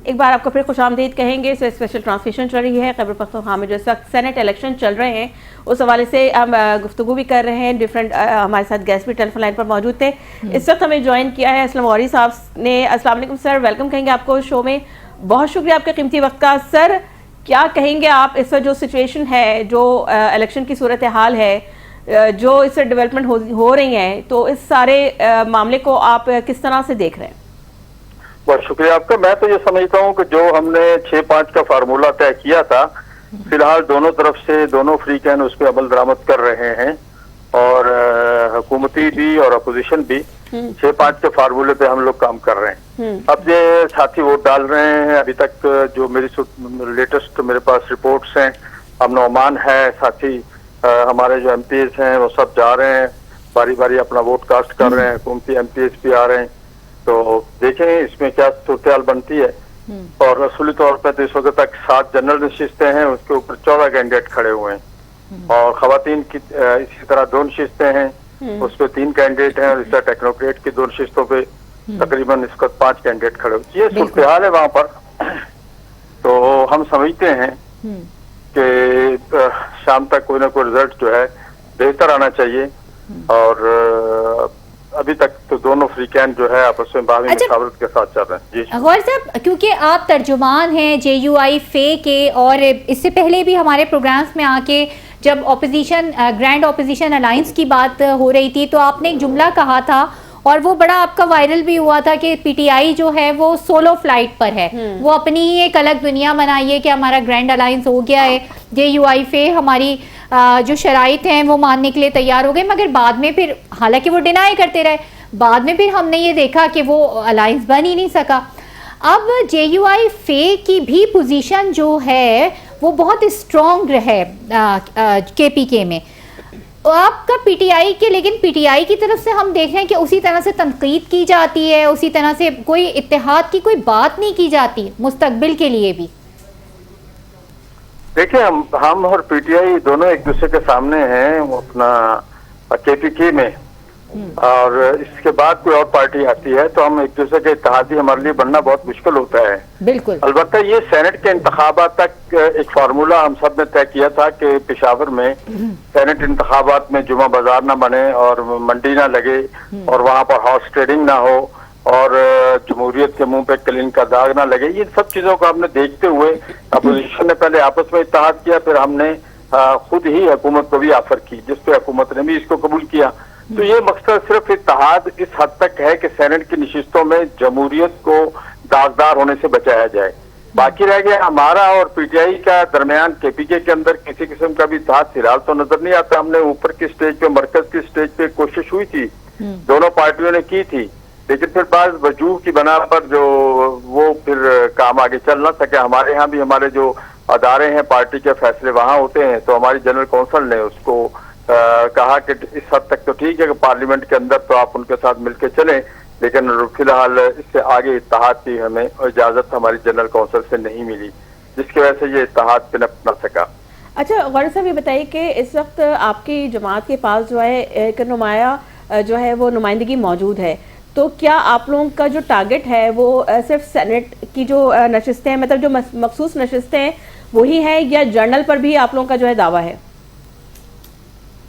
ایک بار آپ کو پھر خوش آمدید کہیں گے. اسپیشل ٹرانسمیشن چل رہی ہے خیبر پختونخوا میں جو اس وقت سینٹ الیکشن چل رہے ہیں, اس حوالے سے ہم گفتگو بھی کر رہے ہیں. ڈفرینٹ ہمارے ساتھ گیسٹ بھی ٹیلی فون لائن پر موجود تھے. اس وقت ہمیں جوائن کیا ہے اسلم غوری صاحب نے. السلام علیکم سر, ویلکم کہیں گے آپ کو شو میں. بہت شکریہ آپ کے قیمتی وقت کا. سر کیا کہیں گے آپ اس وقت جو سچویشن ہے, جو الیکشن کی صورتحال ہے, جو اس سے ڈیولپمنٹ ہو رہی ہیں, تو اس سارے معاملے کو آپ کس طرح سے دیکھ رہے ہیں؟ بہت شکریہ آپ کا. میں تو یہ سمجھتا ہوں کہ جو ہم نے 6-5 کا فارمولہ طے کیا تھا, فی الحال دونوں طرف سے دونوں فریقین اس پہ عمل درآمد کر رہے ہیں, اور حکومتی بھی اور اپوزیشن بھی 6-5 کے فارمولے پہ ہم لوگ کام کر رہے ہیں. اب یہ ساتھی ووٹ ڈال رہے ہیں. ابھی تک جو میری لیٹسٹ میرے پاس رپورٹس ہیں, امن و امان ہے, ساتھی ہمارے جو ایم پی ایز ہیں وہ سب جا رہے ہیں, باری باری اپنا ووٹ کاسٹ کر رہے ہیں. حکومتی ایم پی ایز بھی آ رہے ہیں. تو دیکھیں اس میں کیا صورتحال بنتی ہے. اور اصولی طور پہ تو اس وقت تک 7 جنرل نشستیں ہیں, اس کے اوپر 14 کینڈیڈیٹ کھڑے ہوئے ہیں, اور خواتین کی اسی طرح 2 نشستیں ہیں, اس پہ 3 کینڈیڈیٹ ہیں, اور اس طرح ٹیکنوکریٹ کی 2 نشستوں پہ تقریباً اس وقت 5 کینڈیڈیٹ کھڑے ہوئے. یہ صورتحال ہے وہاں پر. تو ہم سمجھتے ہیں کہ شام تک کوئی نہ کوئی رزلٹ جو ہے بہتر آنا چاہیے. اور ابھی تک تو دونوں فریقین جو ہے آپس میں باہمی مشاورت کے ساتھ چل رہے ہیں. جی غور صاحب, کیونکہ آپ ترجمان ہیں JUI فے کے, اور اس سے پہلے بھی ہمارے پروگرامز میں آ کے جب اپوزیشن گرینڈ اپوزیشن الائنس کی بات ہو رہی تھی, تو آپ نے ایک جملہ کہا تھا, اور وہ بڑا آپ کا وائرل بھی ہوا تھا, کہ PTI جو ہے وہ سولو فلائٹ پر ہے, وہ اپنی ہی ایک الگ دنیا بنائی ہے کہ ہمارا گرینڈ الائنس ہو گیا ہے, JUI فے ہماری جو شرائط ہیں وہ ماننے کے لیے تیار ہو گئے. مگر بعد میں پھر, حالانکہ وہ ڈینائی کرتے رہے, بعد میں پھر ہم نے یہ دیکھا کہ وہ الائنس بن ہی نہیں سکا. اب JUI فے کی بھی پوزیشن جو ہے وہ بہت اسٹرانگ رہے KPK میں. آپ کا PTI کے, لیکن PTI کی طرف سے ہم دیکھ رہے ہیں کہ اسی طرح سے تنقید کی جاتی ہے, اسی طرح سے کوئی اتحاد کی کوئی بات نہیں کی جاتی مستقبل کے لیے بھی. دیکھیں, ہم اور PTI دونوں ایک دوسرے کے سامنے ہیں اپنا KPK میں, اور اس کے بعد کوئی اور پارٹی آتی ہے تو ہم ایک دوسرے کے اتحادی ہمارے لیے بننا بہت مشکل ہوتا ہے. بالکل. البتہ یہ سینٹ کے انتخابات تک ایک فارمولہ ہم سب نے طے کیا تھا کہ پشاور میں سینٹ انتخابات میں جمعہ بازار نہ بنے, اور منڈی نہ لگے, اور وہاں پر ہارس ٹریڈنگ نہ ہو, اور جمہوریت کے منہ پہ کلین کا داغ نہ لگے. یہ سب چیزوں کو ہم نے دیکھتے ہوئے اپوزیشن نے پہلے آپس میں اتحاد کیا, پھر ہم نے خود ہی حکومت کو بھی آفر کی, جس پہ حکومت نے بھی اس کو قبول کیا. تو یہ مقصد صرف اتحاد اس حد تک ہے کہ سینٹ کی نشستوں میں جمہوریت کو داغدار ہونے سے بچایا جائے. باقی رہ گیا ہمارا اور PTI کا درمیان KPK کے اندر کسی قسم کا بھی اتحاد فی الحال تو نظر نہیں آتا. ہم نے اوپر کی سٹیج پہ, مرکز کی سٹیج پہ کوشش ہوئی تھی, دونوں پارٹیوں نے کی تھی, لیکن پھر بعض وجوہ کی بنا پر جو وہ پھر کام آگے چل نہ سکے. ہمارے ہاں بھی ہمارے جو ادارے ہیں پارٹی کے فیصلے وہاں ہوتے ہیں, تو ہماری جنرل کونسل نے اس کو کہا کہ اس حد تک تو ٹھیک ہے کہ پارلیمنٹ کے اندر تو آپ ان کے ساتھ مل کے چلیں, لیکن فی الحال اس سے آگے اتحاد کی ہمیں اجازت ہماری جنرل کونسل سے نہیں ملی, جس کی وجہ سے یہ اتحاد پنپ نہ سکا. اچھا غور صاحب, یہ بتائیے کہ اس وقت آپ کی جماعت کے پاس جو ہے ایک نمایاں جو ہے وہ نمائندگی موجود ہے, تو کیا آپ لوگوں کا جو ٹارگٹ ہے وہ صرف سینٹ کی جو نشستیں ہیں, مطلب جو مخصوص نشستیں ہیں وہی ہیں, یا جنرل پر بھی آپ لوگوں کا جو ہے دعویٰ ہے؟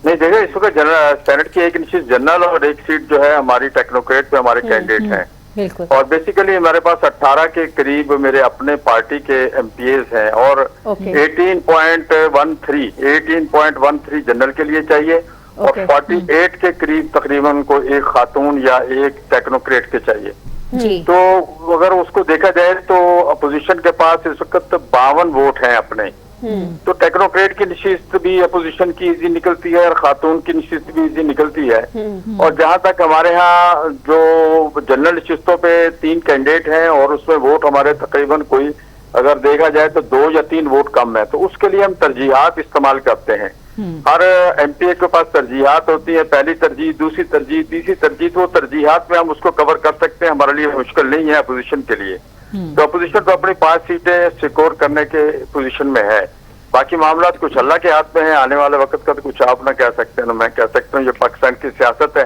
نہیں دیکھیں, اس وقت سینٹ کی ایک نشست جنرل اور ایک سیٹ جو ہے ہماری ٹیکنوکریٹ پہ ہمارے کینڈیڈیٹ ہیں. بالکل. اور بیسیکلی ہمارے پاس 18 کے قریب میرے اپنے پارٹی کے MPAs ہیں, اور 18.13 جنرل کے لیے چاہیے, اور 48 کے قریب تقریباً کو ایک خاتون یا ایک ٹیکنوکریٹ کے چاہیے. تو اگر اس کو دیکھا جائے تو اپوزیشن کے پاس اس وقت 52 ووٹ ہیں اپنے, تو ٹیکنوکریٹ کی نشست بھی اپوزیشن کی ایزی نکلتی ہے, اور خاتون کی نشست بھی ایزی نکلتی ہے. اور جہاں تک ہمارے ہاں جو جنرل نشستوں پہ 3 کینڈیڈیٹ ہیں, اور اس میں ووٹ ہمارے تقریباً کوئی اگر دیکھا جائے تو 2 یا 3 ووٹ کم ہے, تو اس کے لیے ہم ترجیحات استعمال کرتے ہیں. ہر MPA کے پاس ترجیحات ہوتی ہیں, پہلی ترجیح, دوسری ترجیح, تیسری ترجیح. تو وہ ترجیحات میں ہم اس کو کور کر سکتے ہیں, ہمارے لیے مشکل نہیں ہے اپوزیشن کے لیے. تو اپوزیشن تو اپنی 5 سیٹیں سیکور کرنے کے پوزیشن میں ہے. باقی معاملات کچھ اللہ کے ہاتھ میں ہیں, آنے والے وقت کا تو کچھ آپ نہ کہہ سکتے ہیں, میں کہہ سکتا ہوں یہ پاکستان کی سیاست ہے.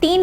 3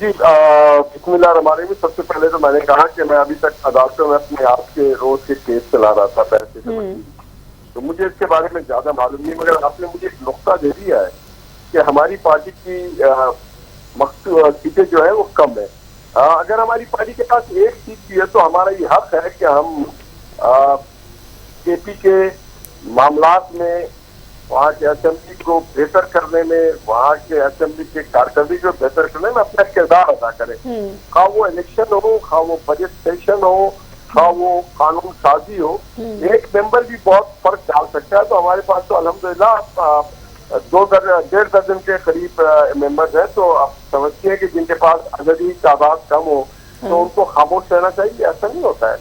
جی بسم اللہ الرحمن الرحیم. سب سے پہلے تو میں نے کہا کہ میں ابھی تک عدالتوں میں اپنے آپ کے روز کے کیس چلا رہا تھا پیسے سے, تو مجھے اس کے بارے میں زیادہ معلوم نہیں, مگر آپ نے مجھے ایک نقطہ دے دیا ہے کہ ہماری پارٹی کی سیٹیں جو ہے وہ کم ہے. اگر ہماری پارٹی کے پاس ایک سیٹ بھی ہے تو ہمارا یہ حق ہے کہ ہم کے پی کے معاملات میں, وہاں کے اسمبلی کو بہتر کرنے میں, وہاں کے اسمبلی کے کارکردگی کو بہتر کرنے میں اپنا کردار ادا کریں. خواہ وہ الیکشن ہو, خواہ وہ بجٹ سیشن ہو, خواہ وہ قانون سازی ہو, ایک ممبر بھی بہت فرق ڈال سکتا ہے. تو ہمارے پاس تو الحمدللہ 1.5 درجن کے قریب ممبرز ہیں. تو آپ سمجھتے ہیں کہ جن کے پاس عددی تعداد کم ہو تو ان کو خاموش رہنا چاہیے, ایسا نہیں ہوتا ہے.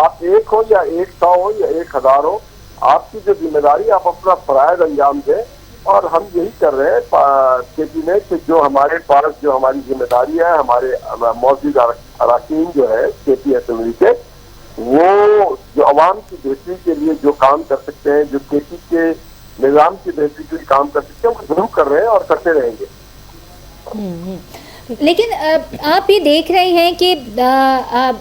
آپ 1 ہو یا 100 ہو یا 1000 ہو, آپ کی جو ذمہ داری آپ اپنا فرائض انجام دیں, اور ہم یہی کر رہے ہیں کے پی میں کہ جو ہمارے پاس جو ہماری ذمہ داری ہے, ہمارے موجود اراکین جو ہے کے پی اسمبلی کے, وہ جو عوام کی بہتری کے لیے جو کام کر سکتے ہیں, جو کے پی کے نظام کی بہتری کے لیے کام کر سکتے ہیں, وہ ضرور کر رہے ہیں اور کرتے رہیں گے. لیکن آپ یہ دیکھ رہے ہیں کہ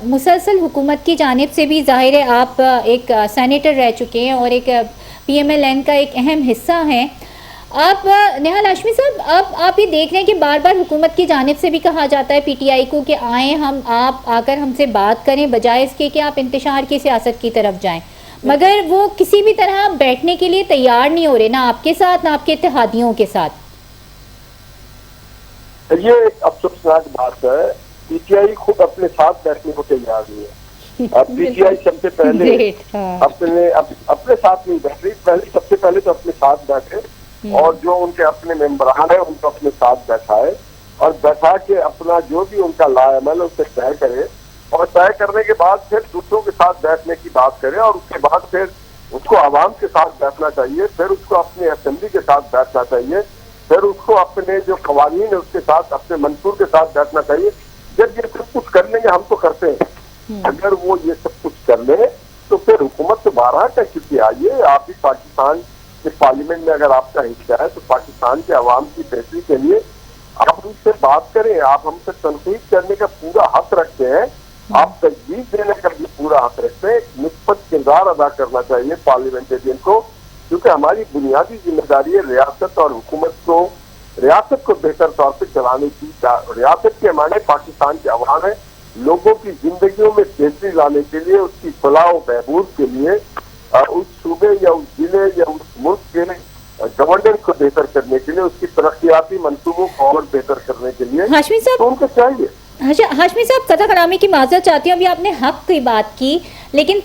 مسلسل حکومت کی جانب سے بھی ظاہر ہے آپ ایک سینیٹر رہ چکے ہیں اور ایک پی ایم ایل این کا ایک اہم حصہ ہیں. آپ نہال ہاشمی صاحب, آپ یہ دیکھ رہے ہیں کہ بار بار حکومت کی جانب سے بھی کہا جاتا ہے پی ٹی آئی کو کہ آئیں, آپ آ کر ہم سے بات کریں, بجائے اس کے کہ آپ انتشار کی سیاست کی طرف جائیں, مگر وہ کسی بھی طرح بیٹھنے کے لیے تیار نہیں ہو رہے, نہ آپ کے ساتھ نہ آپ کے اتحادیوں کے ساتھ. یہ ایک افسوسناک بات ہے. پی ٹی آئی خود اپنے ساتھ بیٹھنے کو تیار نہیں ہے. پی ٹی آئی سب سے پہلے اپنے ساتھ نہیں بیٹھ رہی, سب سے پہلے تو اپنے ساتھ بیٹھے اور جو ان کے اپنے ممبران ہیں ان کو اپنے ساتھ بیٹھائے, اور بیٹھا کے اپنا جو بھی ان کا لا عمل ہے اسے طے کرے, اور طے کرنے کے بعد پھر دوسروں کے ساتھ بیٹھنے کی بات کرے, اور اس کے بعد پھر اس کو عوام کے ساتھ بیٹھنا چاہیے, پھر اس کو اپنے اسمبلی کے ساتھ بیٹھنا چاہیے, پھر اس کو اپنے جو قوانین ہے اس کے ساتھ, اپنے منصور کے ساتھ بیٹھنا چاہیے. جب یہ سب کچھ کر لیں گے, ہم تو کرتے ہیں, اگر وہ یہ سب کچھ کر لیں تو پھر حکومت تو 12 کہہ چکی. آئیے آپ بھی پاکستان کے پارلیمنٹ میں اگر آپ کا حصہ ہے تو پاکستان کے عوام کی بہتری کے لیے آپ ان سے بات کریں. آپ ہم سے تنقید کرنے کا پورا حق رکھتے ہیں, آپ تجویز دینے کا بھی پورا حق رکھتے ہیں. مثبت کردار ادا کرنا چاہیے پارلیمنٹرین کو, کیونکہ ہماری بنیادی ذمہ داری ہے ریاست اور حکومت کو, ریاست کو بہتر طور پہ چلانے کی. ریاست کے معنی پاکستان کے عوام ہیں, لوگوں کی زندگیوں میں بہتری لانے کے لیے, اس کی فلاح و بہبود کے لیے, اس صوبے یا اس ضلع یا اس ملک کے گورننس کو بہتر کرنے کے لیے, اس کی ترقیاتی منصوبوں کو اور بہتر کرنے کے لیے ہاشمی صاحب تو ان کو چاہیے. ہاشمی صاحب قطع کلامی کی معذرت چاہتی ہوں, ابھی آپ نے حق کی بات کی, لیکن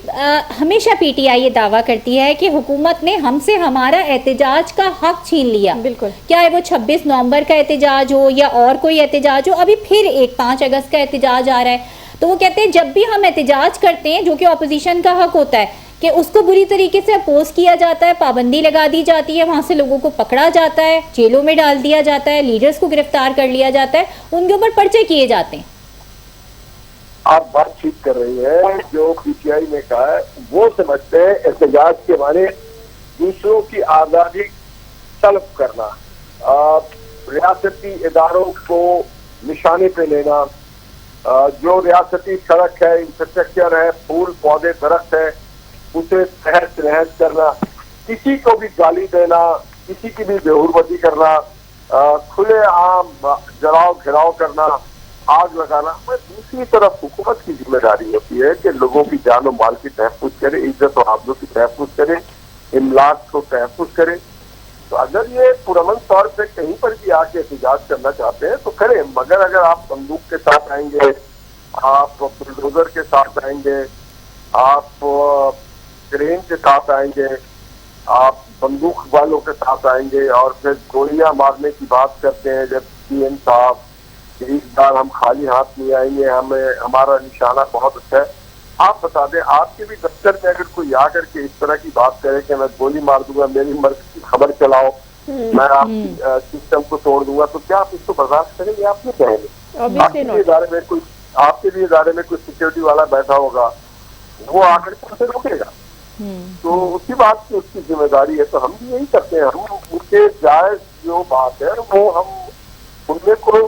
ہمیشہ پی ٹی آئی یہ دعویٰ کرتی ہے کہ حکومت نے ہم سے ہمارا احتجاج کا حق چھین لیا. بالکل, کیا ہے وہ 26 نومبر کا احتجاج ہو یا اور کوئی احتجاج ہو, ابھی پھر ایک 5 اگست کا احتجاج آ رہا ہے. تو وہ کہتے ہیں جب بھی ہم احتجاج کرتے ہیں, جو کہ اپوزیشن کا حق ہوتا ہے, کہ اس کو بری طریقے سے اپوز کیا جاتا ہے, پابندی لگا دی جاتی ہے, وہاں سے لوگوں کو پکڑا جاتا ہے, جیلوں میں ڈال دیا جاتا ہے, لیڈرز کو گرفتار کر لیا جاتا ہے, ان کے اوپر پرچے کیے جاتے ہیں. آپ بات ٹھیک کر رہی ہیں. جو پی ٹی آئی نے کہا ہے وہ سمجھتے ہیں احتجاج کے معنی دوسروں کی آزادی طلب کرنا, ریاستی اداروں کو نشانے پہ لینا, جو ریاستی سڑک ہے, انفراسٹرکچر ہے, پھول پودے درخت ہے, اسے تہس نہس کرنا, کسی کو بھی گالی دینا, کسی کی بھی بے حرمتی کرنا, کھلے عام جلاؤ گھراؤ کرنا, آگ لگانا. دوسری طرف حکومت کی ذمہ داری ہوتی ہے کہ لوگوں کی جان و مال کی تحفظ کرے, عزت و آبرو کی تحفظ کرے, املاک کو تحفظ کرے. تو اگر یہ پرامن طور پہ کہیں پر بھی آ کے احتجاج کرنا چاہتے ہیں تو کریں, مگر اگر آپ بندوق کے ساتھ آئیں گے, آپ بلڈوزر کے ساتھ آئیں گے, آپ کرین کے ساتھ آئیں گے, آپ بندوق والوں کے ساتھ آئیں گے, اور پھر گولیاں مارنے کی بات کرتے ہیں, جب سی ایم صاحب اس بار ہم خالی ہاتھ نہیں آئیں گے, ہمارا نشانہ بہت اچھا ہے. آپ بتا دیں, آپ کے بھی دفتر میں اگر کوئی آ کر کے اس طرح کی بات کرے کہ میں گولی مار دوں گا, میری مرض کی خبر چلاؤ, میں آپ کی سسٹم کو توڑ دوں گا, تو کیا آپ اس کو برداشت کریں گے؟ آپ نہیں کہیں گے. آپ کے بھی ادارے میں کوئی سیکورٹی والا بیٹھا ہوگا, وہ آ کر کے اسے روکے گا. تو اسی بات کی اس کی ذمہ داری ہے. تو ہم بھی یہی کرتے ہیں, ہم ان کے جائز جو بات ہے وہ ہم ان میں کو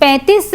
35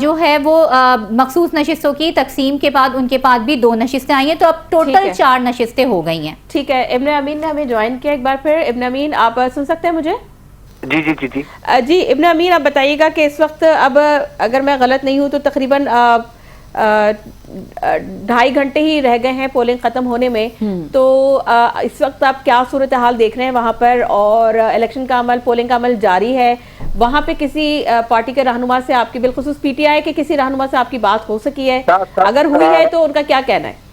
جو ہے وہ مخصوص نشستوں کی تقسیم کے بعد ان کے پاس بھی 2 نشستیں آئی ہیں، تو اب ٹوٹل 4 نشستیں ہو گئی ہیں. ٹھیک ہے، ابن امین نے ہمیں جوائن کیا ایک بار پھر. ابن امین آپ سن سکتے ہیں مجھے؟ جی جی جی جی جی ابن امین آپ بتائیے گا کہ اس وقت اب اگر میں غلط نہیں ہوں تو تقریباً 2.5 گھنٹے ہی رہ گئے ہیں پولنگ ختم ہونے میں، تو اس وقت آپ کیا صورتحال دیکھ رہے ہیں وہاں پر؟ اور الیکشن کا عمل، پولنگ کا عمل جاری ہے وہاں پہ؟ کسی پارٹی کے رہنما سے آپ کی، بالخصوص پی ٹی آئی کے کسی رہنما سے آپ کی بات ہو سکی ہے؟ اگر ہوئی ہے تو ان کا کیا کہنا ہے؟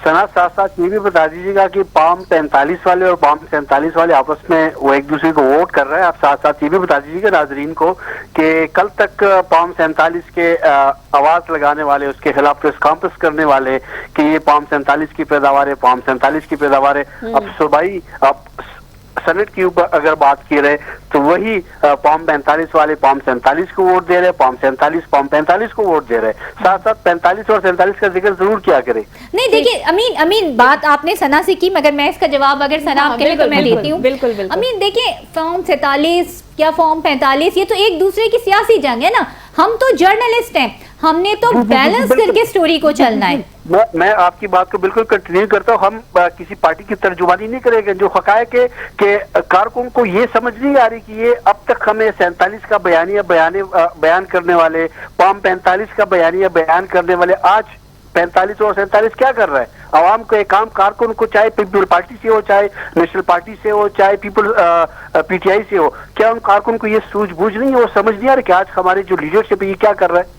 سنا ساتھ ساتھ یہ بھی بتا دیجیے گا کہ پام 43 والے اور پام 47 والے آپس میں وہ ایک دوسرے کو ووٹ کر رہے ہیں. آپ ساتھ ساتھ یہ بھی بتا دیجیے گا ناظرین کو کہ کل تک پام 47 کے آواز لگانے والے، اس کے خلاف پریس کانفرنس کرنے والے کہ یہ پام 47 کی پیداوار ہے، پام 47 کی پیداوار ہے. اب صوبائی سینٹ کے اوپر اگر بات کی رہے تو وہی پام 45 والے پام 47 کو ووٹ دے رہے، پام 47 پام 45 کو ووٹ دے رہے. ساتھ ساتھ 45 اور 47 کا ذکر ضرور کیا کرے. نہیں دیکھیں امین بات آپ نے سنا سے کی، مگر میں اس کا جواب اگر سنا آپ کے لیے تو میں دیتی ہوں. بالکل بالکل. امین دیکھیں فارم 47 یا فارم 45 یہ تو ایک دوسرے کی سیاسی جنگ ہے نا. ہم تو جرنلسٹ ہیں، ہم نے تو بیلنس کر کے سٹوری کو چلنا ہے. میں آپ کی بات کو بالکل کنٹینیو کرتا ہوں. ہم کسی پارٹی کی ترجمانی نہیں کریں گے. جو حقائق ہے کہ کارکن کو یہ سمجھ نہیں آ رہی کہ یہ اب تک ہمیں 47 کا بیانیہ بیان کرنے والے، پام 45 کا بیانیہ بیان کرنے والے آج 45 اور 47 کیا کر رہا ہے؟ عوام کو ایک عام کارکن کو، چاہے پیپل پارٹی سے ہو، چاہے نیشنل پارٹی سے ہو، چاہے پیپل پی ٹی آئی سے ہو، کیا ان کارکن کو یہ سوجھ بوجھ نہیں ہے؟ وہ سمجھ نہیں آ رہا کہ آج ہمارے جو لیڈرشپ ہے یہ کیا کر رہا ہے؟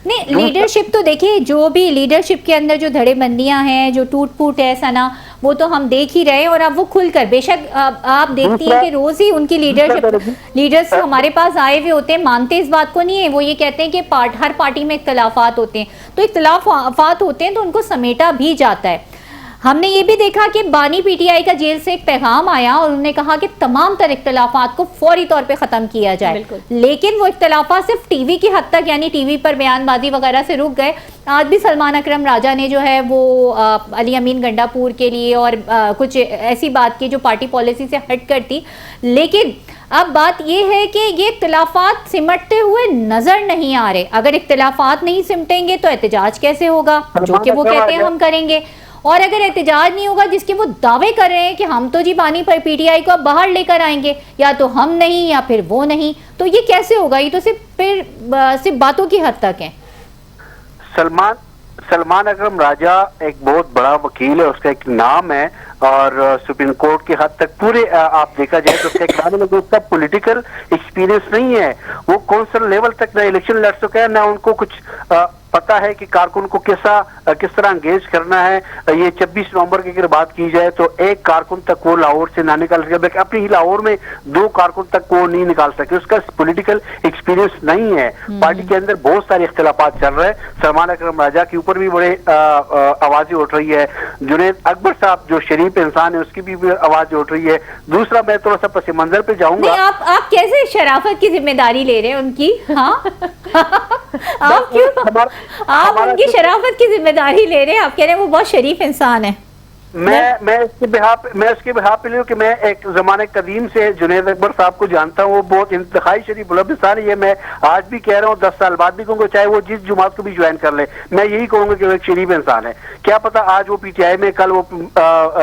نہیں لیڈرشپ تو دیکھیے، جو بھی لیڈرشپ کے اندر جو دھڑے بندیاں ہیں، جو ٹوٹ پھوٹ ہے سنا، وہ تو ہم دیکھ ہی رہے ہیں. اور اب وہ کھل کر بے شک آپ دیکھتی ہیں کہ روز ہی ان کی لیڈرز ہمارے پاس آئے ہوئے ہوتے ہیں، مانتے اس بات کو نہیں ہے. وہ یہ کہتے ہیں کہ ہر پارٹی میں اختلافات ہوتے ہیں، تو اختلافات ہوتے ہیں تو ان کو سمیٹا بھی جاتا ہے. ہم نے یہ بھی دیکھا کہ بانی پی ٹی آئی کا جیل سے ایک پیغام آیا اور انہوں نے کہا کہ تمام تر اختلافات کو فوری طور پہ ختم کیا جائے. لیکن وہ اختلافات صرف ٹی وی کی حد تک، یعنی ٹی وی پر بیان بازی وغیرہ سے رک گئے. آج بھی سلمان اکرم راجہ نے جو ہے وہ علی امین گنڈا پور کے لیے اور کچھ ایسی بات کی جو پارٹی پالیسی سے ہٹ کر تھی. لیکن اب بات یہ ہے کہ یہ اختلافات سمٹتے ہوئے نظر نہیں آ رہے. اگر اختلافات نہیں سمٹیں گے تو احتجاج کیسے ہوگا جو کہ وہ کہتے ہیں ہم کریں گے؟ اور اگر احتجاج نہیں ہوگا جس کے وہ دعوے کر رہے ہیں کہ ہم تو جی بانی پر پی ٹی آئی کو اب باہر لے کر آئیں گے، یا تو ہم نہیں یا پھر وہ نہیں، تو یہ کیسے ہوگا؟ یہ تو صرف باتوں کی حد تک ہے. سلمان اکرم راجہ ایک بہت بڑا وکیل ہے، اس کا ایک نام ہے، اور سپریم کورٹ کی حد تک پورے آپ دیکھا جائے تو اس کا ایک نام ہے، لیکن اس کا پولیٹیکل ایکسپیرینس نہیں ہے. وہ کونسل لیول تک نہ الیکشن لڑ سکے ہیں، نہ ان کو کچھ پتا ہے کہ کارکن کو کس طرح انگیج کرنا ہے. یہ 26 نومبر کی اگر بات کی جائے تو ایک کارکن تک وہ لاہور سے نہ نکال سکے، بلکہ اپنی ہی لاہور میں 2 کارکن تک وہ نہیں نکال سکے. اس کا پولیٹیکل ایکسپیرینس نہیں ہے. پارٹی کے اندر بہت سارے اختلافات چل رہے ہیں. سلمان اکرم راجہ کے اوپر بھی بڑے آوازیں اٹھ رہی ہے. جنید اکبر صاحب جو شریف انسان ہے اس کی بھی آواز اٹھ رئی ہے. دوسرا میں تھوڑا سا پس منظر پہ جاؤں گا. آپ کیسے شرافت کی ذمہ داری لے رہے ہیں ان کی؟ ہاں آپ ان کی شرافت کی ذمہ داری لے رہے ہیں. آپ کہہ رہے ہیں وہ بہت شریف انسان ہے. میں اس کے بہاپ پہ لوں کہ میں ایک زمانے قدیم سے جنید اکبر صاحب کو جانتا ہوں. وہ بہت انتہائی شریف بلند انسان ہے. یہ میں آج بھی کہہ رہا ہوں، 10 سال بعد بھی کہوں گا، چاہے وہ جس جماعت کو بھی جوائن کر لے، میں یہی کہوں گا کہ وہ ایک شریف انسان ہے. کیا پتا آج وہ پی ٹی آئی میں، کل وہ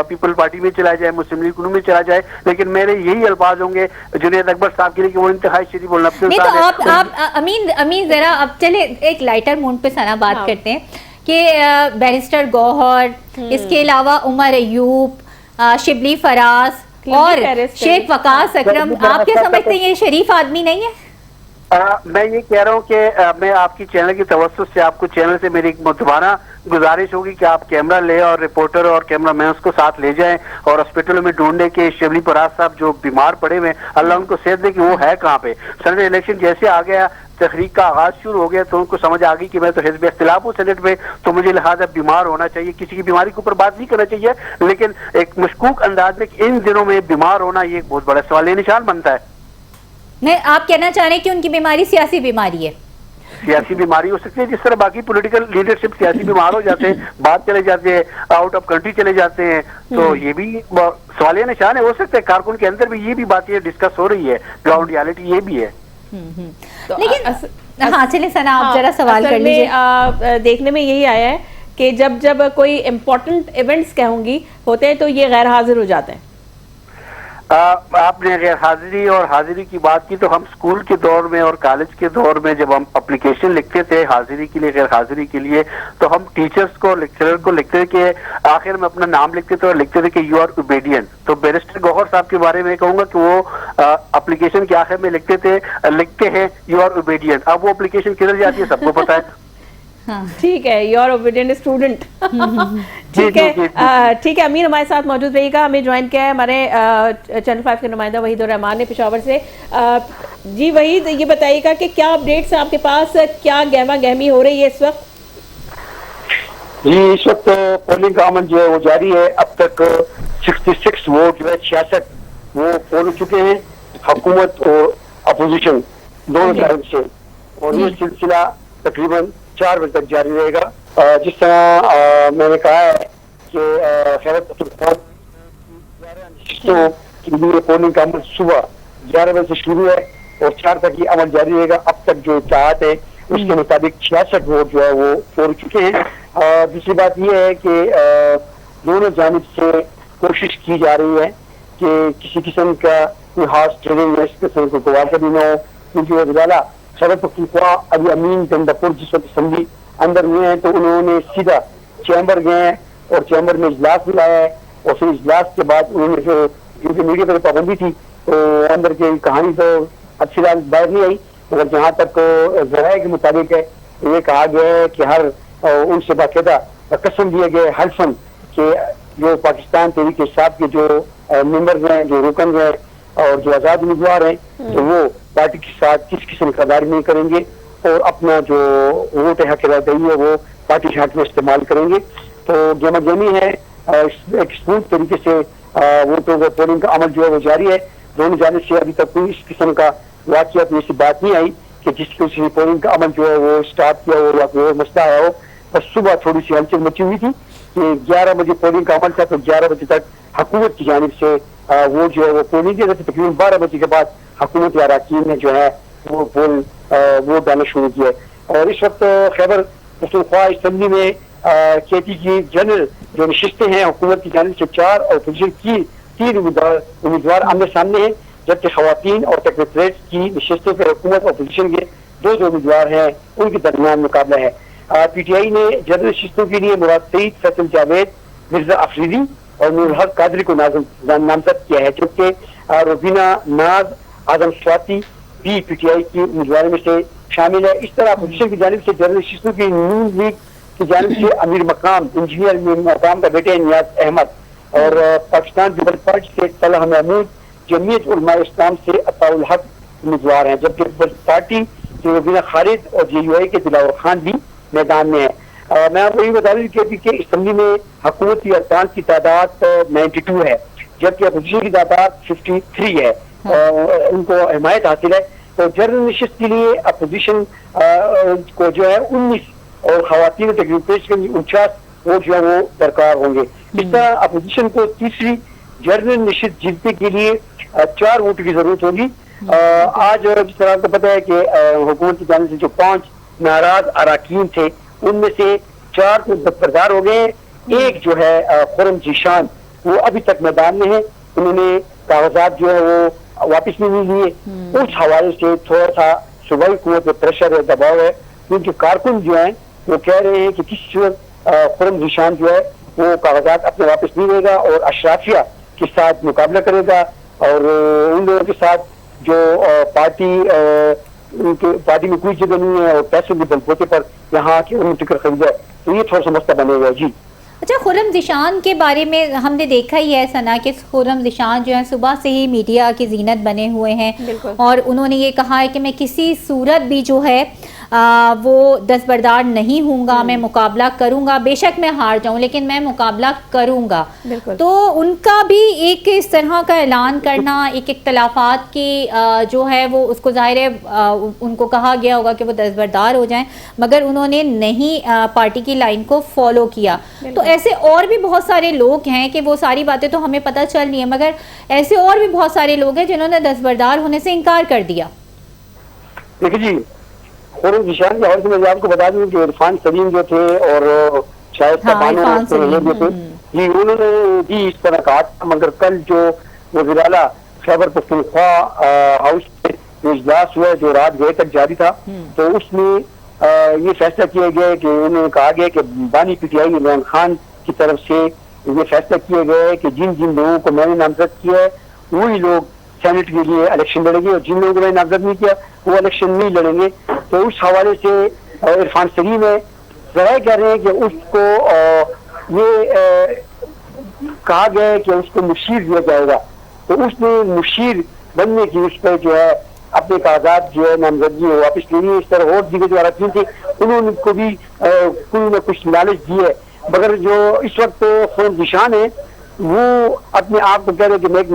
پیپل پارٹی میں چلا جائے، مسلم لیگ میں چلا جائے، لیکن میرے یہی الفاظ ہوں گے جنید اکبر صاحب کے لیے کہ وہ انتہائی شریف بلند انسان ہے. آپ امین ذرا اب چلے ایک لائٹر موڈ پہ سنا بات کرتے ہیں کہ بیرسٹر گوہر، اس کے علاوہ عمر ایوب، شبلی فراز اور شیخ وقاص اکرم، آپ کیا سمجھتے ہیں یہ شریف آدمی نہیں ہے؟ میں یہ کہہ رہا ہوں کہ میں آپ کی چینل کی توسط سے، آپ کو چینل سے میری ایک متبانہ گزارش ہوگی کہ آپ کیمرہ لے اور رپورٹر اور کیمرہ مینس کو ساتھ لے جائیں اور ہاسپٹلوں میں ڈھونڈیں کہ شبلی فراز صاحب جو بیمار پڑے ہوئے، اللہ ان کو صحت دے کہ وہ ہے کہاں پہ. سینٹ الیکشن جیسے آ گیا، تحریک کا آغاز شروع ہو گیا تو ان کو سمجھ آ گئی کہ میں تو حزب اختلاف ہوں سینٹ میں، تو مجھے لہٰذا بیمار ہونا چاہیے. کسی کی بیماری کے اوپر بات نہیں کرنا چاہیے، لیکن ایک مشکوک انداز میں ان دنوں میں بیمار ہونا یہ ایک بہت بڑا سوالیہ نشان بنتا ہے. نہیں، آپ کہنا چاہ رہے ہیں کہ ان کی بیماری سیاسی بیماری ہے؟ سیاسی بیماری ہو سکتی ہے، جس طرح باقی پولیٹیکل لیڈرشپ سیاسی بیمار ہو جاتے ہیں، باہر چلے جاتے ہیں، آؤٹ آف کنٹری چلے جاتے ہیں، تو یہ بھی سوالیہ نشان ہے. ہو سکتا ہے کارکن کے اندر بھی یہ بھی باتیں ڈسکس ہو رہی ہے، گراؤنڈ ریالٹی یہ بھی ہے. لیکن ہاں چلیں ثنا آپ ذرا سوال کر لیجیے. دیکھنے میں یہی آیا ہے کہ جب کوئی امپورٹنٹ ایونٹس کہوں گی ہوتے ہیں تو یہ غیر حاضر ہو جاتے ہیں. آپ نے غیر حاضری اور حاضری کی بات کی تو ہم اسکول کے دور میں اور کالج کے دور میں جب ہم اپلیکیشن لکھتے تھے حاضری کے لیے غیر حاضری کے لیے تو ہم ٹیچرز کو لیکچرر کو لکھتے تھے کہ آخر میں اپنا نام لکھتے تھے اور لکھتے تھے کہ یو آر اوبیڈینٹ. تو بیرسٹر گوہر صاحب کے بارے میں کہوں گا کہ وہ اپلیکیشن کے آخر میں لکھتے ہیں یو آر اوبیڈینٹ. اب وہ اپلیکیشن کدھر جاتی ہے سب کو پتا ہے. ٹھیک ہے, یو آر اوبیڈینٹ اسٹوڈنٹ. ٹھیک ہے, امیر ہمارے ساتھ موجود رہے گا. ہمیں جوائن کیا ہے ہمارے چینل 5 کے نمائندہ وحید الرحمان نے پشاور سے. جی وحید, یہ بتائیے گا کہ کیا اپڈیٹس ہیں آپ کے پاس, کیا گہما گہمی ہو رہی ہے اس وقت؟ جی اس وقت پولنگ کا عمل جو ہے وہ جاری ہے. اب تک 66 ووٹ جو ہے 66 وہ پول ہو چکے ہیں حکومت اور اپوزیشن دونوں طرف سے, اور یہ سلسلہ تقریباً 4 بجے تک جاری رہے گا. جس طرح میں نے کہا ہے کہ خیبر پختونخوا کے لیے پولنگ کا عمل صبح 11 بجے سے شروع ہے اور 4 تک یہ عمل جاری رہے گا. اب تک جو اطلاعات ہے اس کے مطابق 66 ووٹ جو ہے وہ پول چکے ہیں. دوسری بات یہ ہے کہ دونوں جانب سے کوشش کی جا رہی ہے کہ کسی قسم کا کوئی ہارس ٹریڈنگ اس قسم کو گوار کبھی نہ ہو, کیونکہ وہ رضالہ خیبر پختونخوا ابھی امین گندپور جس وقت اسمبلی اندر ہوئے ہیں تو انہوں نے سیدھا چیمبر گئے ہیں اور چیمبر میں اجلاس بلایا ہے, اور پھر اجلاس کے بعد انہوں نے جو کیونکہ میڈیا پر پابندی تھی تو اندر کی کہانی تو اب فی الحال باہر نہیں آئی, مگر جہاں تک ذرائع کے مطابق ہے یہ کہا گیا ہے کہ ہر ان سے باقاعدہ قسم دیے گئے حلفاً کہ جو پاکستان تحریک انصاف کے جو ممبرز ہیں, جو رکن ہیں اور جو آزاد امیدوار ہیں تو وہ پارٹی کے ساتھ کس قسم کا داری نہیں کریں گے اور اپنا جو ووٹ حق رائے دہی ہے وہ پارٹی کے حق میں استعمال کریں گے. تو گہما گہمی ہے, ایک اسموتھ طریقے سے ووٹوں کو پولنگ کا عمل جو ہے وہ جاری ہے. دونوں جانب سے ابھی تک کوئی اس قسم کا واقعات ایسی بات نہیں آئی کہ جس کی پولنگ کا عمل جو ہے وہ اسٹارٹ کیا ہو یا کوئی مسئلہ آیا ہو. بس صبح تھوڑی سی ہلچل مچی ہوئی تھی کہ 11 بجے پولنگ کا عمل تھا تو 11 بجے تک حکومت کی جانب سے وہ جو ہے وہ پولنگ دیا تھا. تقریباً 12 بجے کے بعد حکومت یا اراکین نے جو ہے وہ ووٹ ڈالنا شروع کیا. اور اس وقت خیبر پختونخوا اسمبلی میں کھیتی کی جنرل جو نشستیں ہیں حکومت کی جانب سے 4 اور اپوزیشن کی 3 امیدوار آمنے سامنے ہیں, جبکہ خواتین اور سیکریٹریٹ کی نشستوں پر حکومت اور اپوزیشن کے 2 امیدوار ہیں, ان کے درمیان مقابلہ ہے. پی ٹی آئی نے جنرل نشستوں کے لیے مراد سعید, فیصل جاوید, مرزا افریدی اور نور الحق قادری کو نامزد کیا ہے, جبکہ روبینہ ناز, اعظم سواتی بھی پی ٹی آئی کی امیدواروں میں سے شامل ہے. اس طرح اپوزیشن کی جانب سے جنرل نشستوں کی نون لیگ کی جانب سے امیر مقام, انجینئر مقام کا بیٹے نیاز احمد, اور پاکستان پیپل پارٹی سے طلحہ محمود, جمعیت علماء اسلام سے عطاء الحق امیدوار ہیں, جبکہ پیپلز پارٹی کے روبینہ خالد اور جے یو آئی کے دلاور خان بھی میدان میں ہے. میں آپ کو یہ بتا دوں کہ اسمبلی میں حکومت کی ارکان کی تعداد 92 ہے, جبکہ اپوزیشن کی تعداد 53 ہے, ان کو حمایت حاصل ہے. تو جنرل نشست کے لیے اپوزیشن کو جو ہے 19 اور خواتین تقریباً 49 ووٹ جو ہے وہ درکار ہوں گے. اس طرح اپوزیشن کو تیسری جنرل نشست جیتنے کے لیے 4 ووٹ کی ضرورت ہوگی. آج جس طرح آپ کو پتا ہے کہ حکومت کی جانب سے جو 5 ناراض اراکین تھے ان میں سے 4 تو دستبردار ہو گئے. ایک جو ہے خرم ذیشان وہ ابھی تک میدان میں ہے, انہوں نے کاغذات جو ہے وہ واپس نہیں لیے. اس حوالے سے تھوڑا سا صوبائی حکومت میں پریشر ہے, دباؤ ہے, کیونکہ کارکن جو ہیں وہ کہہ رہے ہیں کہ کسی وقت خرم ذیشان جو ہے وہ کاغذات اپنے واپس نہیں لے گا اور اشرافیہ کے ساتھ مقابلہ کرے گا, اور ان لوگوں کے ساتھ جو پارٹی میں کوئی جگہ نہیں ہے اور پیسوں کے بلبوتے پر یہاں کے ان ٹکٹ خریدا ہے, تو یہ تھوڑا سا مسئلہ بنے گا. جی اچھا, خرم ذیشان کے بارے میں ہم نے دیکھا ہی ہے ثنا کہ خرم ذیشان جو ہے صبح سے ہی میڈیا کی زینت بنے ہوئے ہیں, اور انہوں نے یہ کہا ہے کہ میں کسی صورت بھی جو ہے وہ دستبردار نہیں ہوں گا, میں مقابلہ کروں گا, بے شک میں ہار جاؤں لیکن میں مقابلہ کروں گا. تو ان کا بھی ایک اس طرح کا اعلان کرنا, ایک اختلافات کی جو ہے وہ اس کو ظاہر ہے ان کو کہا گیا ہوگا کہ وہ دستبردار ہو جائیں, مگر انہوں نے نہیں پارٹی کی لائن کو فالو کیا. تو ایسے اور بھی بہت سارے لوگ ہیں کہ وہ ساری باتیں تو ہمیں پتہ چل رہی ہیں, مگر ایسے اور بھی بہت سارے لوگ ہیں جنہوں نے دستبردار ہونے سے انکار کر دیا. دیکھیے جی، خروج نشان کے حوالے سے میں آپ کو بتا دوں کہ عرفان سلیم جو تھے اور شاید جو تھے جی، انہوں نے بھی اس طرح کہا تھا، مگر کل جو وزیر اعلیٰ خیبر پختونخوا ہاؤس میں اجلاس ہوا جو رات گئے تک جاری تھا، تو اس میں یہ فیصلہ کیا گیا کہ انہوں نے کہا گیا کہ بانی P T I Imran Khan کی طرف سے یہ فیصلہ کیا گیا ہے کہ جن جن لوگوں کو میں نے نامزد کیا ہے وہی لوگ سینٹ کے لیے الیکشن لڑیں گے، اور جن لوگوں کو میں نے نامزد نہیں کیا وہ الیکشن نہیں لڑیں گے. تو اس حوالے سے عرفان سلیم ہے ذرائع کہہ رہے ہیں کہ اس کو یہ کہا گیا ہے کہ اس کو مشیر دیا جائے گا، تو اس نے مشیر بننے کی اس پہ جو ہے اپنے کاغذات جو ہے نامزدگی واپس لے لی. اس طرح اور دیگر جو اراکین تھے انہوں کو بھی کوئی نہ کچھ لالچ دی ہے، مگر جو اس وقت خروج نشان ہے وہ اپنے آپ کو کہہ رہے کہ میں ایک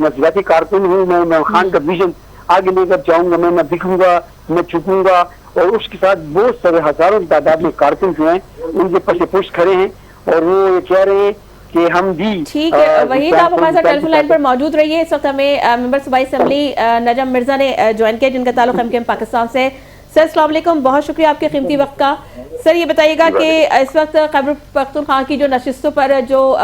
نظریاتی کارکن ہوں، میں عمران خان کا ویژن آگے لے کر جاؤں گا، میں نہ بکھوں گا نہ چکوں گا. اور اس کے ساتھ بہت سارے ہزاروں کی تعداد میں کارکن جو ہیں ان کے پس پشت کھڑے ہیں اور وہ یہ کہہ رہے ہیں کہ ہم بھی. ٹھیک ہے وحید، آپ ہمارے ساتھ ٹیلی فون لائن پر موجود رہیے. اس وقت ہمیں ممبر صوبائی اسمبلی نجم مرزا نے جوائن کیا جن کا تعلق ایم کیو ایم پاکستان سے. سر السلام علیکم، بہت شکریہ آپ کے قیمتی وقت کا. سر یہ بتائیے گا کہ اس وقت خیبر پختونخوا کی جو نشستوں پر جو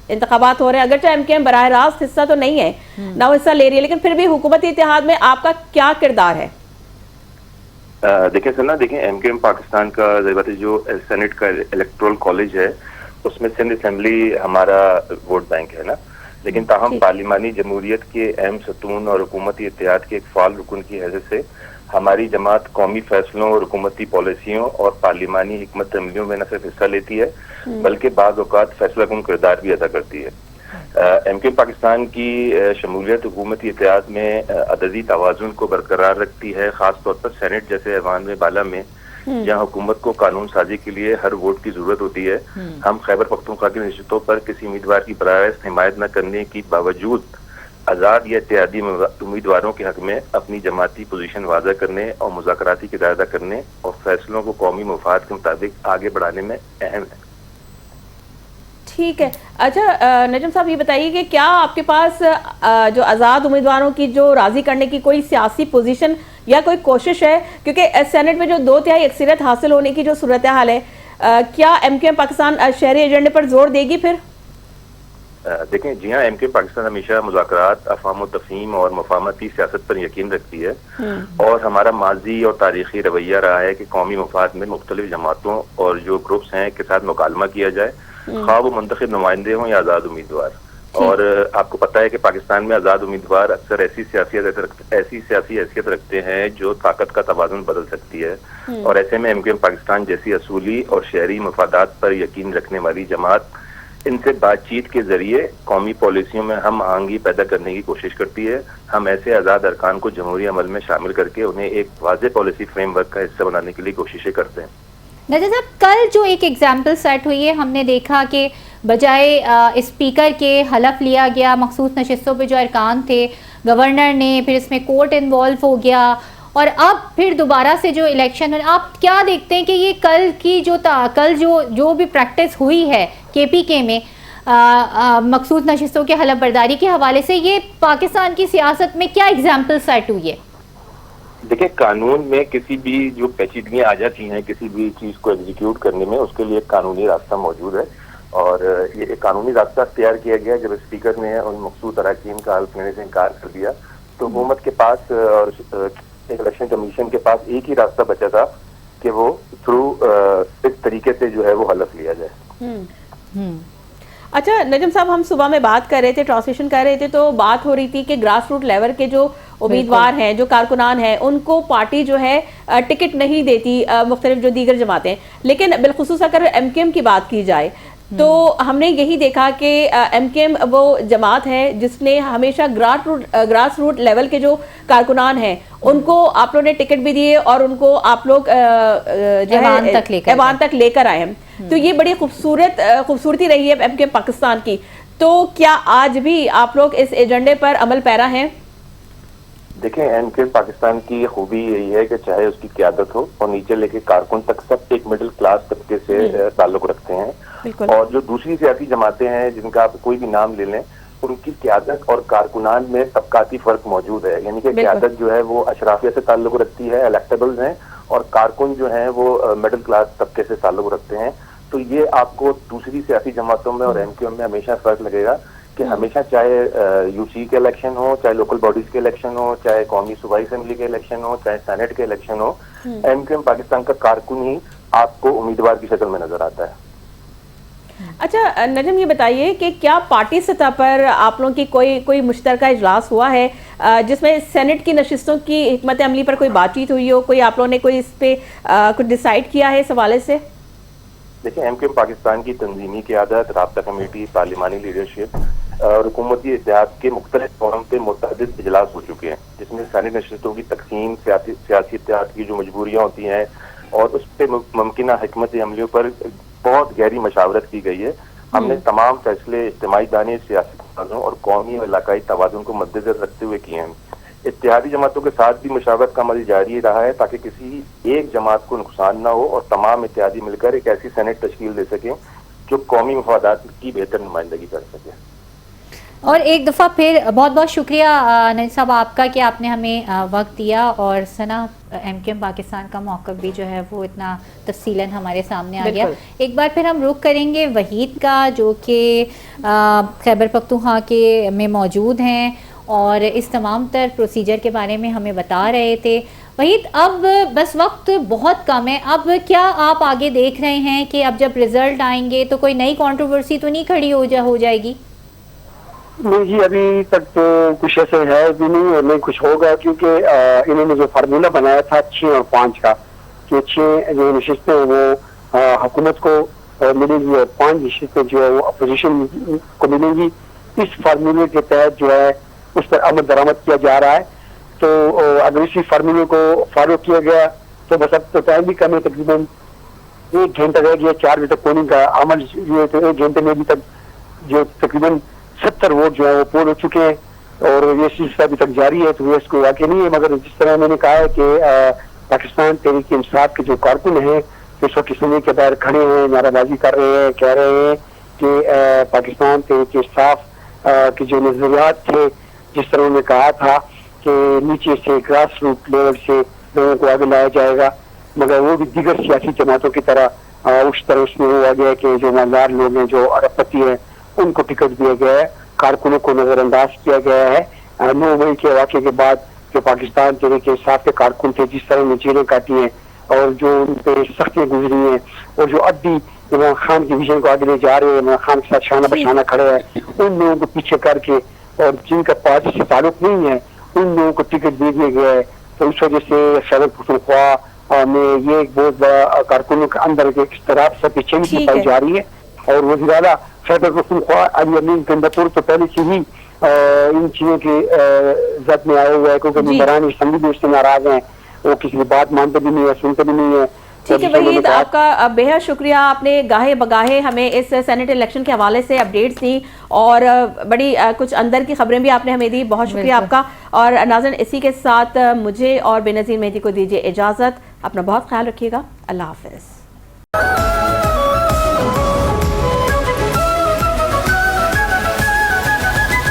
انتخابات ہو رہے ہیں، اگرچہ ایم کیو ایم براہ راست حصہ تو نہیں ہے، نہ وہ حصہ لے رہی ہے، لیکن پھر بھی حکومتی اتحاد میں آپ کا کیا کردار ہے؟ دیکھیں سر دیکھیں ایم کیو ایم پاکستان کا جو سینٹ کا الیکٹورل کالج ہے اس میں سندھ اسمبلی ہمارا ووٹ بینک ہے نا، لیکن تاہم پارلیمانی جمہوریت کے اہم ستون اور حکومتی اتحاد کے ایک فعال رکن کی حیثیت سے ہماری جماعت قومی فیصلوں اور حکومتی پالیسیوں اور پارلیمانی حکمت عملیوں میں نہ صرف حصہ لیتی ہے بلکہ بعض اوقات فیصلہ کن کردار بھی ادا کرتی ہے. ایم کیو ایم پاکستان کی شمولیت حکومتی اتحاد میں عددی توازن کو برقرار رکھتی ہے، خاص طور پر سینٹ جیسے ایوان میں بالا میں جہاں حکومت کو قانون سازی کے لیے ہر ووٹ کی ضرورت ہوتی ہے. ہم خیبر پختونخوا کی نشستوں پر کسی امیدوار کی براہ راست حمایت نہ کرنے کی باوجود آزاد یا اتحادی امیدواروں کے حق میں اپنی جماعتی پوزیشن واضح کرنے اور مذاکراتی کردار ادا کرنے اور فیصلوں کو قومی مفاد کے مطابق آگے بڑھانے میں اہم ہے. ٹھیک ہے. اچھا نجم صاحب یہ بتائیے کہ کیا آپ کے پاس جو آزاد امیدواروں کی جو راضی کرنے کی کوئی سیاسی پوزیشن یا کوئی کوشش ہے، کیونکہ سینٹ میں جو 2/3 اکثریت حاصل ہونے کی جو صورتحال ہے، کیا ایم کیو ایم پاکستان شہری ایجنڈے پر زور دے گی پھر؟ دیکھیں جی ہاں، ایم کیو ایم پاکستان ہمیشہ مذاکرات، افہام و تفہیم اور مفاہمتی سیاست پر یقین رکھتی ہے اور ہمارا ماضی اور تاریخی رویہ رہا ہے کہ قومی مفاد میں مختلف جماعتوں اور جو گروپس ہیں کے ساتھ مکالمہ کیا جائے، خواہ وہ منتخب نمائندے ہوں یا آزاد امیدوار. اور آپ کو پتہ ہے کہ پاکستان میں آزاد امیدوار اکثر ایسی سیاسی حیثیت رکھتے ہیں جو طاقت کا توازن بدل سکتی ہے، اور ایسے میں ایم کیو ایم پاکستان جیسی اصولی اور شہری مفادات پر یقین رکھنے والی جماعت ان سے بات چیت کے ذریعے قومی پالیسیوں میں ہم آہنگی پیدا کرنے کی کوشش کرتی ہے. ہم ایسے آزاد ارکان کو جمہوری عمل میں شامل کر کے انہیں ایک واضح پالیسی فریم ورک کا حصہ بنانے کے لیے کوششیں کرتے ہیں. نجم صاحب، کل جو ایک ایگزامپل سیٹ ہوئی ہے، ہم نے دیکھا کہ بجائے اسپیکر کے حلف لیا گیا مخصوص نشستوں پہ جو ارکان تھے، گورنر نے، پھر اس میں کورٹ انوالو ہو گیا اور اب پھر دوبارہ سے جو الیکشن. آپ کیا دیکھتے ہیں کہ یہ کل کی جو بھی پریکٹس ہوئی ہے کے پی کے میں مخصوص نشستوں کے حلف برداری کے حوالے سے، یہ پاکستان کی سیاست میں کیا ایگزامپل سیٹ ہوئی ہے؟ دیکھیں قانون میں کسی بھی جو پیچیدگیاں آ جاتی ہیں کسی بھی چیز کو ایگزیکیوٹ کرنے میں، اس کے لیے ایک قانونی راستہ موجود ہے، اور یہ ایک قانونی راستہ اختیار کیا گیا. جب اسپیکر نے ان مخصوص اراکین کا حلف لینے سے انکار کر دیا تو حکومت کے پاس اور الیکشن کمیشن کے پاس ایک ہی راستہ بچا تھا کہ وہ تھرو اس طریقے سے جو ہے وہ حلف لیا جائے. اچھا نجم صاحب، ہم صبح میں بات کر رہے تھے، ٹرانسلیشن کر رہے تھے، تو بات ہو رہی تھی کہ گراس روٹ لیول کے جو امیدوار ہیں، جو کارکنان ہیں، ان کو پارٹی جو ہے ٹکٹ نہیں دیتی، مختلف جو دیگر جماعتیں. لیکن بالخصوص اگر ایم کیو ایم کی بات کی جائے تو ہم نے یہی دیکھا کہ ایم کیو ایم وہ جماعت ہے جس نے ہمیشہ گراس روٹ لیول کے جو کارکنان ہیں ان کو آپ لوگوں نے ٹکٹ بھی دیے اور ان کو آپ لوگ جو ہے ایوان تک لے کر آئے ہیں. تو یہ بڑی خوبصورتی رہی ہے ایم کیو ایم پاکستان کی. تو کیا آج بھی آپ لوگ اس ایجنڈے پر عمل پیرا ہیں؟ دیکھیں ایم کیو ایم پاکستان کی خوبی یہی ہے کہ چاہے اس کی قیادت ہو اور نیچے لے کے کارکن تک سب ایک مڈل کلاس طبقے سے تعلق رکھتے ہیں. اور جو دوسری سیاسی جماعتیں ہیں جن کا آپ کوئی بھی نام لے لیں ان کی قیادت اور کارکنان میں طبقاتی فرق موجود ہے. یعنی کہ قیادت جو ہے وہ اشرافیہ سے تعلق رکھتی ہے, الیکٹیبلز ہیں, اور کارکن جو ہیں وہ مڈل کلاس طبقے سے تعلق رکھتے ہیں. تو یہ آپ کو دوسری سیاسی جماعتوں میں اور ایم کیو ایم میں ہمیشہ فرق لگے گا کہ ہمیشہ چاہے یو سی کے الیکشن ہو, چاہے لوکل باڈیز کے الیکشن ہو, چاہے قومی صوبائی اسمبلی کے الیکشن ہو, چاہے سینٹ کے الیکشن ہو, ایم کیو ایم پاکستان کا کارکن ہی آپ کو امیدوار کی شکل میں نظر آتا ہے. اچھا نجم یہ بتائیے کہ کیا پارٹی سطح پر آپ لوگوں کی کوئی مشترکہ اجلاس ہوا ہے جس میں سینٹ کی نشستوں کی حکمت عملی پر کوئی بات چیت ہوئی ہو, کوئی آپ لوگوں نے کوئی اس پہ کچھ ڈیسائیڈ کیا ہے اس حوالے سے؟ دیکھیں ایم کیو ایم پاکستان کی تنظیمی قیادت, رابطہ کمیٹی, پارلیمانی لیڈرشپ اور حکومتی اتحاد کے مختلف فورم پہ متعدد اجلاس ہو چکے ہیں, جس میں سینٹ نشستوں کی تقسیم, سیاسی اتحاد کی جو مجبوریاں ہوتی ہیں اور اس پہ ممکنہ حکمت عملیوں پر بہت گہری مشاورت کی گئی ہے. ہم نے تمام فیصلے اجتماعی دانے, سیاسی توازن اور قومی اور علاقائی توازن کو مد نظر رکھتے ہوئے کیے ہیں. اتحادی جماعتوں کے ساتھ بھی مشاورت کا عمل جاری رہا ہے تاکہ کسی ایک جماعت کو نقصان نہ ہو اور تمام اتحادی مل کر ایک ایسی سینٹ تشکیل دے سکیں جو قومی مفادات کی بہتر نمائندگی کر سکے. اور ایک دفعہ پھر بہت بہت شکریہ نجم صاحب آپ کا کہ آپ نے ہمیں وقت دیا, اور سنا ایم کیو ایم پاکستان کا موقف بھی جو ہے وہ اتنا تفصیلاً ہمارے سامنے آ گیا. ایک بار پھر ہم رخ کریں گے وحید کا, جو کہ خیبر پختونخوا کے میں موجود ہیں اور اس تمام تر پروسیجر کے بارے میں ہمیں بتا رہے تھے. وحید, اب بس وقت بہت کم ہے, اب کیا آپ آگے دیکھ رہے ہیں کہ اب جب رزلٹ آئیں گے تو کوئی نئی کنٹروورسی تو نہیں کھڑی ہو جائے گی؟ نہیں جی, ابھی تک تو کچھ ایسے ہے بھی نہیں اور نہیں کچھ ہوگا, کیونکہ انہوں نے جو فارمولہ بنایا تھا 6 اور 5 کا کہ 6 جو نشستیں وہ حکومت کو ملے گی اور 5 نشستیں جو ہے وہ اپوزیشن کو ملیں گی. اس فارمولے کے تحت جو ہے اس پر عمل درآمد کیا جا رہا ہے. تو اگر اسی فارمولے کو فالو کیا گیا تو بس اب تو ٹائم بھی کم ہے, تقریباً 1 گھنٹہ رہ گیا 4 بجے تک پولنگ کا عمل, تو 1 گھنٹے میں بھی تک جو تقریباً 70 ووٹ جو ہے وہ پول ہو چکے ہیں اور یہ سلسلہ ابھی تک جاری ہے. تو یہ اس کو واقع نہیں ہے, مگر جس طرح میں نے کہا ہے کہ پاکستان تحریک انصاف کے جو کارکن ہیں اس وقت اسمبلی کے باہر کھڑے ہیں, نعرہ بازی کر رہے ہیں, کہہ رہے ہیں کہ پاکستان تحریک انصاف کے جو نظریات تھے, جس طرح انہوں نے کہا تھا کہ نیچے سے گراس روٹ لیول سے لوگوں کو آگے لایا جائے گا, مگر وہ بھی دیگر سیاسی جماعتوں کی طرح اس طرح اس میں ہوا گیا کہ جو مالدار لوگ ہیں, جو ارب پتی ہیں, ان کو ٹکٹ دیا گیا ہے, کارکنوں کو نظر انداز کیا گیا ہے. 9 مئی کے واقعے کے بعد جو پاکستان تحریک انصاف کے کارکن تھے, جس طرح انہیں جیلیں کاٹی ہیں اور جو ان پہ سختیاں گزری ہیں, اور جو اب بھی عمران خان کے ویژن کو آگے لے جا رہے ہیں, عمران خان کے ساتھ شانہ بشانہ کھڑے ہیں, ان لوگوں کو پیچھے کر کے اور جن کا پارٹی سے تعلق نہیں ہے ان لوگوں کو ٹکٹ دے دیا گیا ہے. تو اس وجہ سے خیبر پختونخوا میں یہ ایک بہت بڑا کارکنوں کے اندر ایک اضطراب سے بے چینی پائی جا رہی ہے. اور وزیر اعلیٰ خیبر پختونخوا علی امین گندپور تو پہلے سے ہی ان چیزوں کے زد میں آئے ہوئے ہیں, کیونکہ ممبران اسمبلی بھی اس سے ناراض ہیں, وہ کسی کی بات مانتے بھی نہیں ہے, سنتے بھی نہیں ہے. ٹھیک ہے وحید, آپ کا بہت شکریہ, آپ نے گاہے بگاہے ہمیں اس سینٹ الیکشن کے حوالے سے اپڈیٹس دی اور بڑی کچھ اندر کی خبریں بھی آپ نے ہمیں دی. بہت شکریہ آپ کا. اور ناظرین, اسی کے ساتھ مجھے اور بے نظیر مہدی کو دیجیے اجازت. اپنا بہت خیال رکھیے گا. اللہ حافظ.